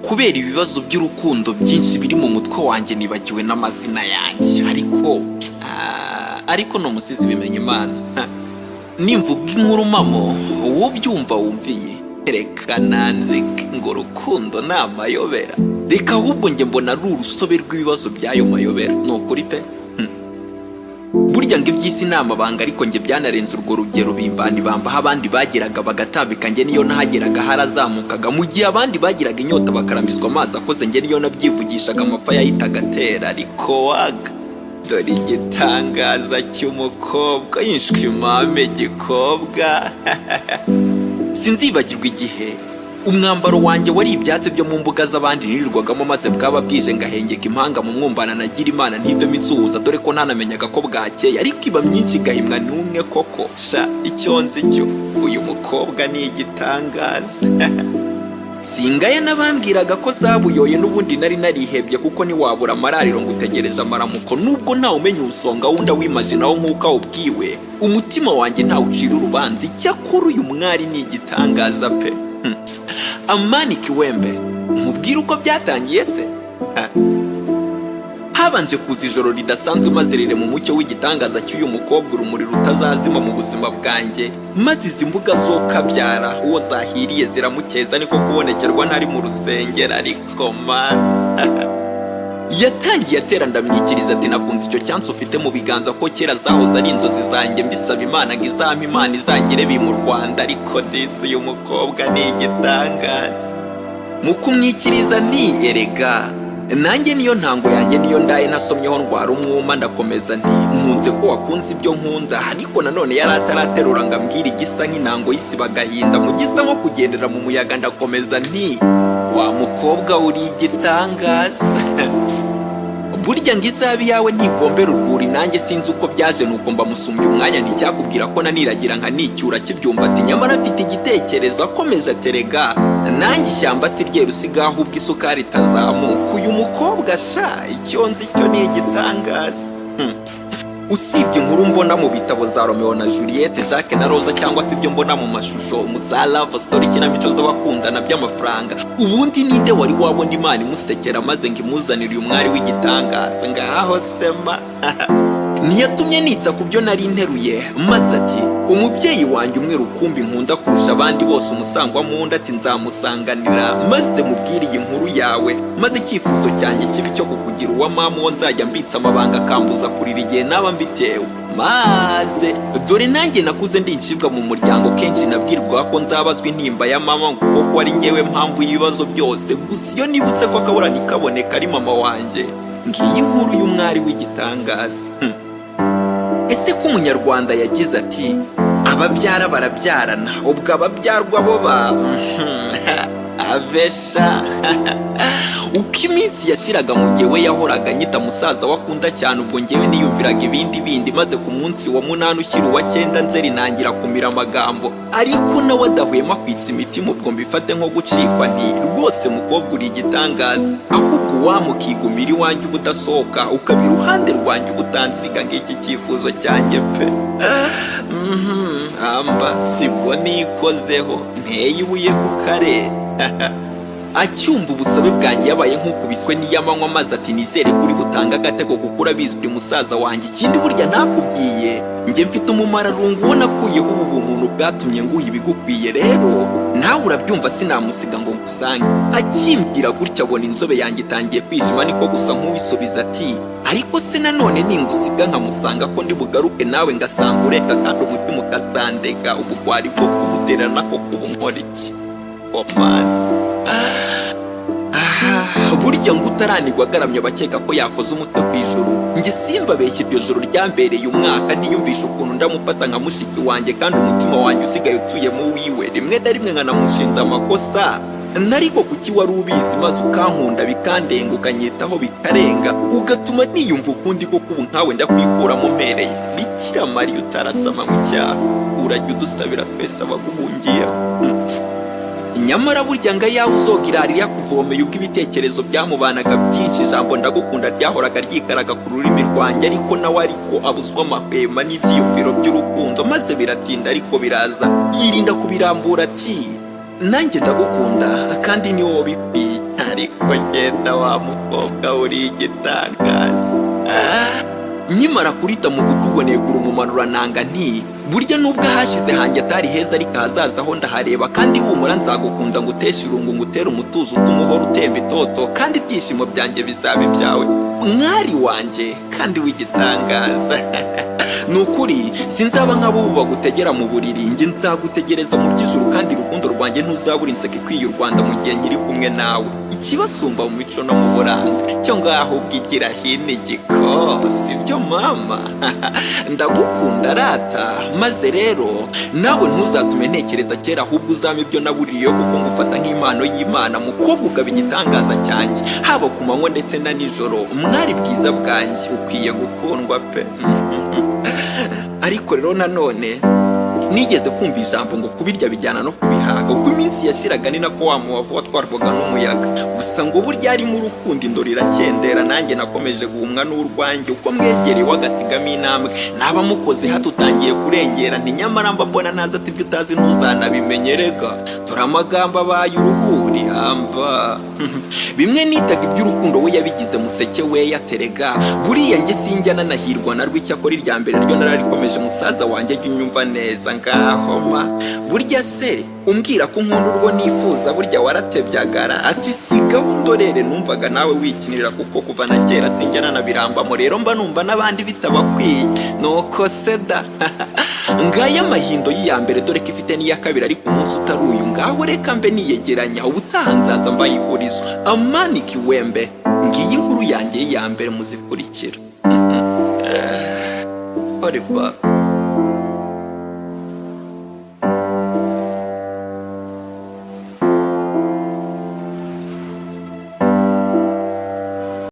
kubera ibibazo by'urukundo byinshi biri mu mutwe wanjye nibagiwe n'amazina yanjye ariko no musizi bimenya Imana. Nimvuga inkuru mamo uwo byumva wumviye, reka nanzike ngo rukundo ni amayobera, reka ahubwo njye mbona ari urusobe rw'ibibazo by'ayo mayobera. Ni ukuri pe, burya ngo iby'isi ni amabanga, ariko njye byanarenze urwo rugero. Bimbani bambaho abandi bageraga bagatambika, njye niyo nahageraga harazamukaga, mu gihe abandi bagiraga inyota bakaramizwa amazi akoze, njye niyo nabyivugishaga amapfa yahitaga atera. Ariko waga dore igitangaza cy'umukobwa yishwimame gikobwa. Sinzibagirwa igihe umwambaro wanjye wari ibyatsi byo mu mbuga z'abandi nirirwagamo, maze bwaba bwije ngahengeka impanga mu mwumbana nagira Imana ntivemo insuhuza, dore ko ntanamenyaga ko bwakeye, ariko iba myinshi igahimwa n'umwe koko. Icyo nzi cyo uyu mukobwa ni igitangaza. Singaye n'abambwiraga ko zabuyoye, n'ubundi nari narihebye, kuko ntiwabura amarariro ngo utegereze amaramuko, nubwo ntawe umenya usonga wunda wimajinaho nk'uko awubwiwe. Umutima wanjye ntawucira urubanza, icyakora uyu mwari ni igitangaza pe. Amani Kiwembe, mubwire uko byatangiye se. Habanje kuza ijoro ridasanzwe, maze rire mu mucyo w'igitangaza cy'uyu mukobwa, urumuri rutazazima mu buzima bwanjye, maze izi mbuga zo kabyara uwo zahiriye ziramukeza, niko kubonekerwa ntari mu rusengero. Ariko yatangiye atera ndamwikiriza ati, nakunze icyo cyansi ufite mu biganza, ko kera zahoze ari inzozi zanjye, mbisaba Imana ngo izampe Imana izangire bi mu Rwanda. Ariko disi uyu mukobwa ni igitangaza. Mu kumwikiriza ni erega nanjye niyo ntango yanjye, niyo ndaye nasomyeho ndwara umwuma, ndakomeza nti nkunze ko wakunze ibyo nkunda. Ariko nanone yari ataraterura ngo ambwire igisa nk'intango y'isiba agahinda, mu gisa nko kugendera mu muyaga, ndakomeza nti wa mukobwa uri igitangaza. Burya ngo izabi yawe ntigombera urwuri, nanjye sinzi uko byaje, nuko mbamusumbye umwanya, nticyakubwira ko naniragira nka nicyura kibyumva ati nyamara afite igitekerezo. Akomeje aterega nanjye ishyamba si rye rusiga, ahubwo isukari itazamuka. Uyu mukobwa icyo nzi cyo ni igitangaza. Usibye inkuru mbona mu bitabo za Romeo na Juliette, Jacques na Rosa, cyangwa se ibyo mbona mu mashusho mu za love story, ikinamico z'abakundana by'amafaranga, ubundi ninde wari wabona Imana imusekera maze ngo imuzanire uyu mwari w'igitangaza? Ngaho sema. Ntiyatumye nitsa ku byo nari nteruye, maze ati umubyeyi wanjye umwe rukumbi nkunda kurusha abandi bose, umusangwa mu nda, ati nzamusanganira maze mubwire iyi nkuru yawe, maze icyifuzo cyanjye kibi cyo kukugira uwa mama, uwo nzajya mbitsa amabanga akambuza kurira igihe naba mbitewe. Maze dore nanjye nakuze ndi incibwa mu muryango, kenshi nabwirwa ko nzabazwa intimba ya mama, kuko ari njyewe mpamvu y'ibibazo byose. Gusa iyo nibutse ko akabura ntikaboneka ari mama wanjye, ngiyi nkuru y'umwari w'igitangaza. Ese ko umunyarwanda yagize ati ababyara barabyarana, ubwo ababyarwa bo avesha. Uko iminsi yashiraga mu gihe we yahoraga nyita musaza wakunda cyane, ubwo njyewe niyumviraga ibindi, maze ku munsi wa 8 ushyira uwa 9 Nzeri nangira kumira amagambo, ariko nawe adahwema kwitsa imitima, ubwo mbifate nko gucikwa nti rwose mukobwa uri igitangaza, ahubwo wamukigumira iwanjye ubudasohoka, ukaba iruhande rwanjye ubutansiga, ngiki cyifuzo cyanjye pe. Amba sibwo nikozeho nteye ibuye ku kare. Acyumva ubusabe bwanjye yabaye nk'ukubiswe n'iyamanywa, maze ati nizere kuri gutanga agatego gukura bizwi musaza wanjye. Ikindi burya nakubwiye njye mfite umumararungu ubona kuyeho ubu bumuntu bwatumye nguha ibigukwiye, rero nawe urabyumva sinamusiga ngo ngusange. Akimbwira gutya abona inzobe yanjye itangiye kwishima, niko gusa nk'uwisubiza ati ariko se nanone ningusiga nkamusanga ko ndi bugaruke nawe ngasanga ureka, kandi umutima ukazandega, ubugwari bwo kuguterana ko kubunkora iki komani. Burya ngo utaranirwa agaramye bakeka ko yakoze umutwe ku ijuru. Njye simbabeshya, iryo joro ryambereye umwaka, niyumvisha ukuntu ndamufata nka mushiki wanjye, kandi umutima wanjye usigaye utuye mu wiwe. Rimwe na rimwe nkanamushinja amakosa, nariko kuki wari ubizi, maze ukankunda bikandenga, ukanyitaho bikarenga, ugatuma niyumva ukundi ko kubu nkawe ndakwikuramo mpereye. Bikira Mariya utarasama mu cyaha, urajya udusabira twese abaguhungiyeho. Nyamara burya nga yawe uzogirarira kuvomeye, ubwo ibitekerezo byamubanaga byinshi, ijambo ndagukunda ryahoraga ryikaraga ku rurimi rwanjye, ariko nawe ariko abuzwa amahwema n'ibyiyumviro by'urukundo, maze biratinda ariko biraza, yirinda kubirambura ati nanjye ndagukunda kandi ni wowe bikwiye, ariko genda wa mukobwa uri igitangaza. Nkimara kurita mu gutwi ubwo negura umumanura nanga nti burya nubwo ahashize hanjye atari heza ariko ahazaza ho ndahareba, kandi humura nzagukunda nguteshe irungu ngutere umutuzo utuma uhora utemba itoto, kandi ibyishimo byanjye bizaba ibyawe mwari wanjye kandi w'igitangaza. Nukuri sinzaba nk'abo bagutegera mu buriri, njye nzagutegereza mu by'ijuru, kandi urukundo rwanjye ntuzabura inseko ikwiye u Rwanda mu gihe nkiri kumwe nawe. Ikibasumba mu mico no mu buranga cyo ngaho ubwigira hino igiko, sibyo mama? Ndagukunda rata, maze rero nawe ntuzatume ntekereza kera, ahubwo uzame ibyo naburiyeyo, kuko ngufata nk'impano y'Imana, mukobwa ugaba igitangaza cyanjye haba ku manywa ndetse na nijoro. Umwari bwiza bwanjye ukwiye gukundwa pe. Ariko rero nanone nigeze kumva ijambo ngo kubirya bijyana no kubihaga, uko iminsi yashiraga ni nako wa mubavu watwarwaga n'umuyaga. Gusa ngo burya arimo urukundo indoro iracyendera, nanjye nakomeje guhumwa n'urwanjye, uko mwegereye agasigamo intambwe naba mukoze hato utangiye kurengera, nti nyamara mba mbona naza ati ibyo utazi ntuzanabimenye, rega tora amagambo abaye uruhuri amba. Bimwe nitaga iby'urukundo we yabigize museke we yaterega, buriya njye sinjya nanahirwa narwo, icyakora irya mbere ryo nararikomeje musaza wanjye jya unyumva neza ngaho ma. Burya se umbwira ko nkunda urwo nifuza, burya waratebyagara ati siga undorere, numvaga nawe wikinira kuko kuva na kera sinjya nanabirambamo, rero mba numva n'abandi bitabakwiye nuko seda. Ngaya amahindo y'iya mbere dore ko ifite n'iya kabiri, ariko umunsi utari uyu ngaho reka mbe niyegeranya, ubutaha nzaza mbayihurizo. Amani Kiwembe, ngiyi inkuru yanjye y'iya mbere muzikurikira. Oliver.